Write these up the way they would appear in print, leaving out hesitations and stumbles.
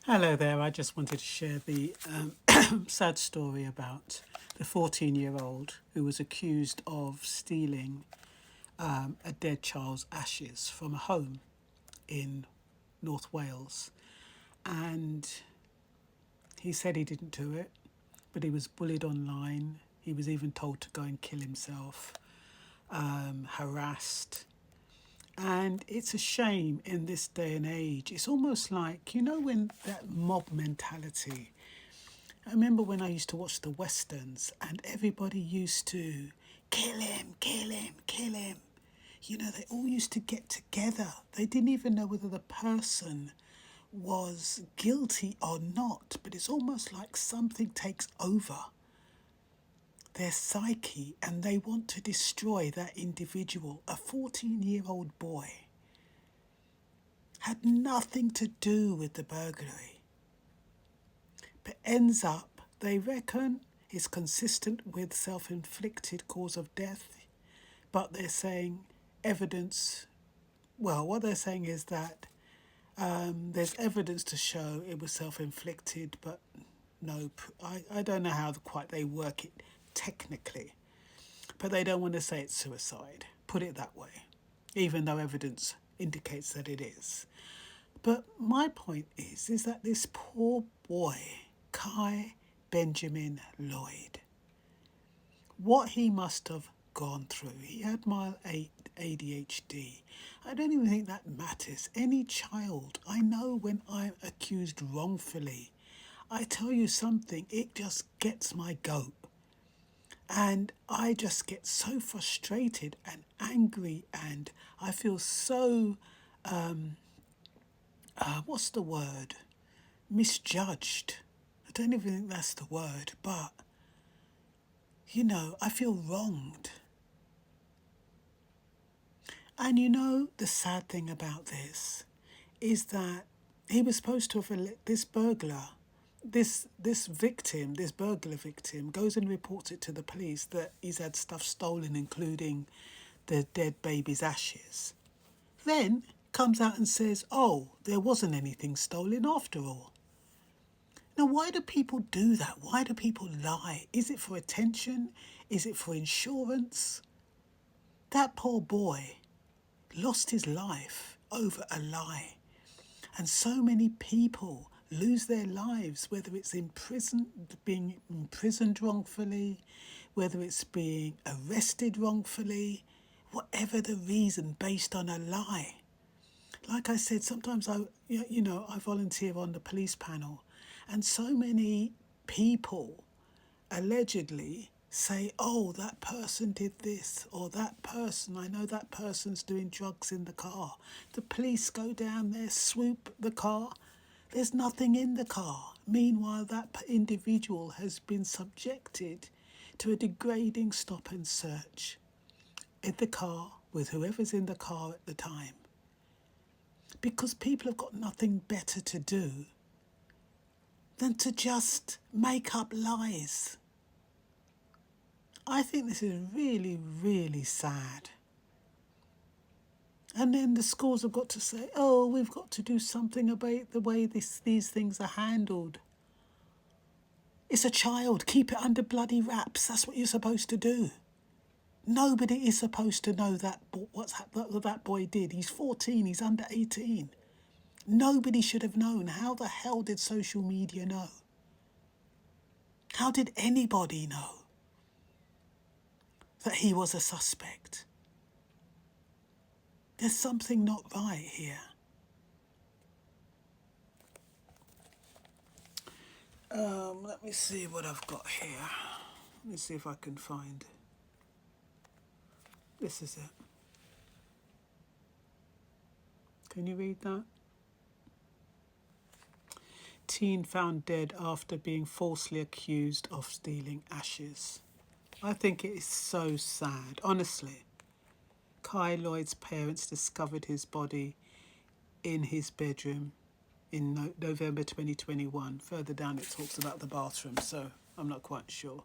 Hello there. I just wanted to share the sad story about the 14-year-old who was accused of stealing a dead child's ashes from a home in North Wales. And he said he didn't do it, but he was bullied online. He was even told to go and kill himself, harassed. And it's a shame in this day and age. It's almost like, when that mob mentality. I remember when I used to watch the Westerns and everybody used to kill him, kill him, kill him. They all used to get together. They didn't even know whether the person was guilty or not, but it's almost like something takes over their psyche and they want to destroy that individual. A 14-year-old boy had nothing to do with the burglary, but ends up, they reckon, is consistent with self-inflicted cause of death, but they're saying evidence, well, what they're saying is that there's evidence to show it was self-inflicted, but no, I don't know how quite they work it technically, but they don't want to say it's suicide, put it that way, even though evidence indicates that it is. But my point is that this poor boy, Kai Benjamin Lloyd, what he must have gone through. He had mild ADHD. I don't even think that matters. Any child, I know when I'm accused wrongfully, I tell you something, it just gets my goat. And I just get so frustrated and angry and I feel so, what's the word? Misjudged. I don't even think that's the word, but, I feel wronged. And the sad thing about this is that he was supposed to have, this burglar, this burglar victim, goes and reports it to the police that he's had stuff stolen, including the dead baby's ashes. Then comes out and says, oh, there wasn't anything stolen after all. Now, why do people do that? Why do people lie? Is it for attention? Is it for insurance? That poor boy lost his life over a lie. And so many people lose their lives, whether it's in prison, being imprisoned wrongfully, whether it's being arrested wrongfully, whatever the reason, based on a lie. Like I said, sometimes I volunteer on the police panel, and so many people allegedly say, oh, that person did this, or that person, I know that person's doing drugs in the car. The police go down there, swoop the car. There's nothing in the car. Meanwhile, that individual has been subjected to a degrading stop and search in the car with whoever's in the car at the time. Because people have got nothing better to do than to just make up lies. I think this is really, really sad. And then the schools have got to say, oh, we've got to do something about the way these things are handled. It's a child. Keep it under bloody wraps. That's what you're supposed to do. Nobody is supposed to know that what that boy did. He's 14. He's under 18. Nobody should have known. How the hell did social media know? How did anybody know that he was a suspect? There's something not right here. Let me see what I've got here. Let me see if I can find. This is it. Can you read that? Teen found dead after being falsely accused of stealing ashes. I think it is so sad, honestly. Kai Lloyd's parents discovered his body in his bedroom in November 2021. Further down it talks about the bathroom, so I'm not quite sure.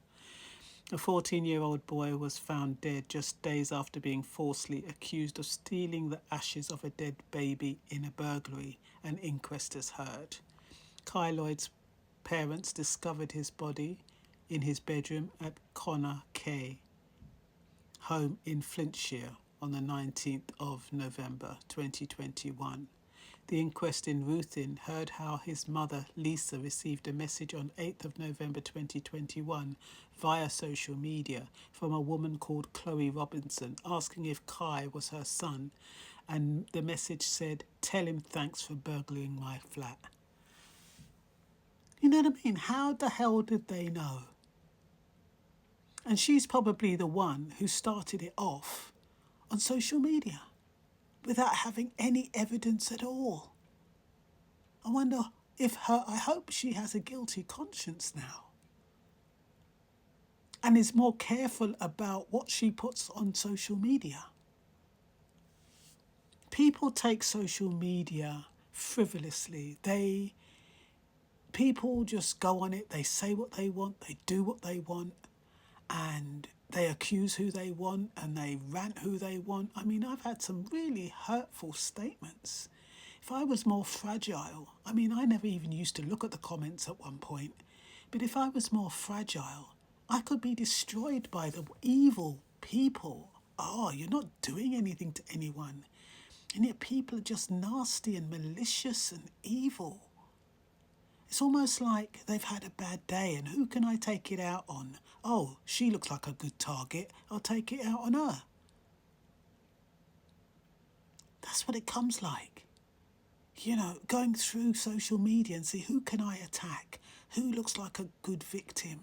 A 14-year-old boy was found dead just days after being falsely accused of stealing the ashes of a dead baby in a burglary, an inquest has heard. Kai Lloyd's parents discovered his body in his bedroom at Connor K home in Flintshire on the 19th of November 2021. The inquest in Ruthin heard how his mother, Lisa, received a message on 8th of November 2021 via social media from a woman called Chloe Robinson asking if Kai was her son, and the message said, "Tell him thanks for burglaring my flat." You know what I mean? How the hell did they know? And she's probably the one who started it off on social media without having any evidence at all. I wonder I hope she has a guilty conscience now and is more careful about what she puts on social media. People take social media frivolously. People just go on it, they say what they want, they do what they want, and they accuse who they want and they rant who they want. I mean, I've had some really hurtful statements. If I was more fragile, I mean, I never even used to look at the comments at one point, but if I was more fragile, I could be destroyed by the evil people. Oh, you're not doing anything to anyone. And yet people are just nasty and malicious and evil. It's almost like they've had a bad day, and who can I take it out on? Oh, she looks like a good target. I'll take it out on her. That's what it comes like. You know, going through social media and see who can I attack? Who looks like a good victim?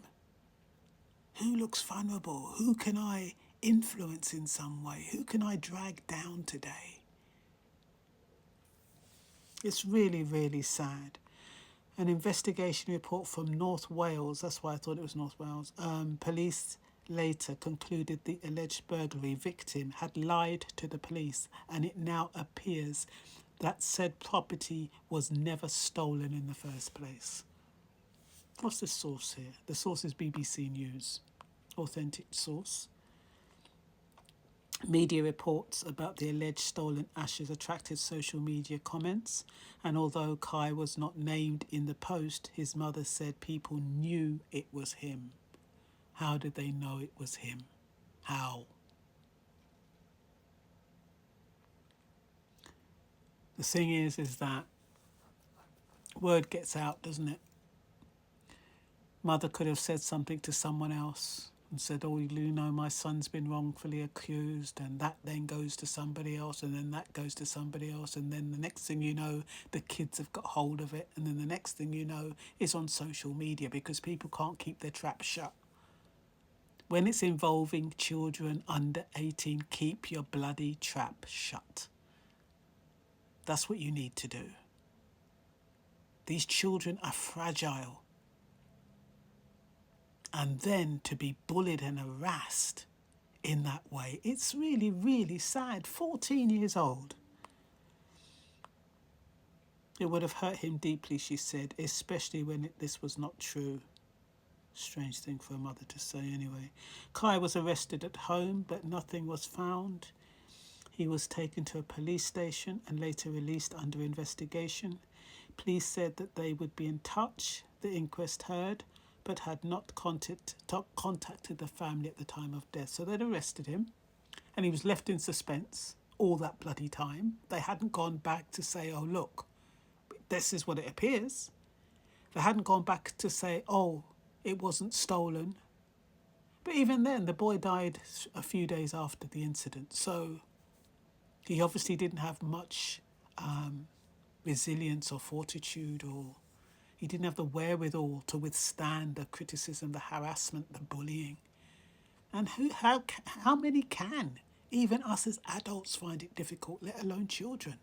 Who looks vulnerable? Who can I influence in some way? Who can I drag down today? It's really, really sad. An investigation report from North Wales, that's why I thought it was North Wales, police later concluded the alleged burglary victim had lied to the police, and it now appears that said property was never stolen in the first place. What's the source here? The source is BBC News, authentic source. Media reports about the alleged stolen ashes attracted social media comments, and although Kai was not named in the post, his mother said people knew it was him. How did they know it was him? How? The thing is that word gets out, doesn't it? Mother could have said something to someone else and said, "Oh, you know, my son's been wrongfully accused," and that then goes to somebody else, and then that goes to somebody else, and then the next thing you know, the kids have got hold of it, and then the next thing you know, it's on social media because people can't keep their trap shut. When it's involving children under 18, keep your bloody trap shut. That's what you need to do. These children are fragile. And then to be bullied and harassed in that way, it's really, really sad. 14 years old. It would have hurt him deeply, she said, especially when this was not true. Strange thing for a mother to say anyway. Kai was arrested at home, but nothing was found. He was taken to a police station and later released under investigation. Police said that they would be in touch, the inquest heard, but had not contacted the family at the time of death. So they'd arrested him, and he was left in suspense all that bloody time. They hadn't gone back to say, "Oh, look, this is what it appears." They hadn't gone back to say, "Oh, it wasn't stolen." But even then, the boy died a few days after the incident. So he obviously didn't have much resilience or fortitude, or he didn't have the wherewithal to withstand the criticism, the harassment, the bullying. And how many can? Even us as adults find it difficult, let alone children.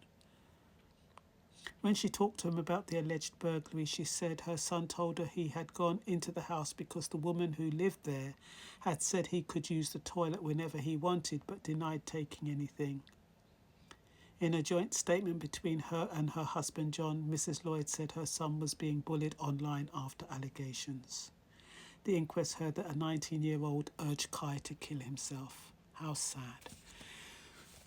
When she talked to him about the alleged burglary, she said her son told her he had gone into the house because the woman who lived there had said he could use the toilet whenever he wanted, but denied taking anything. In a joint statement between her and her husband John, Mrs. Lloyd said her son was being bullied online after allegations. The inquest heard that a 19-year-old urged Kai to kill himself. How sad.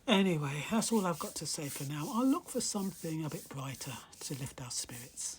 Anyway, that's all I've got to say for now. I'll look for something a bit brighter to lift our spirits.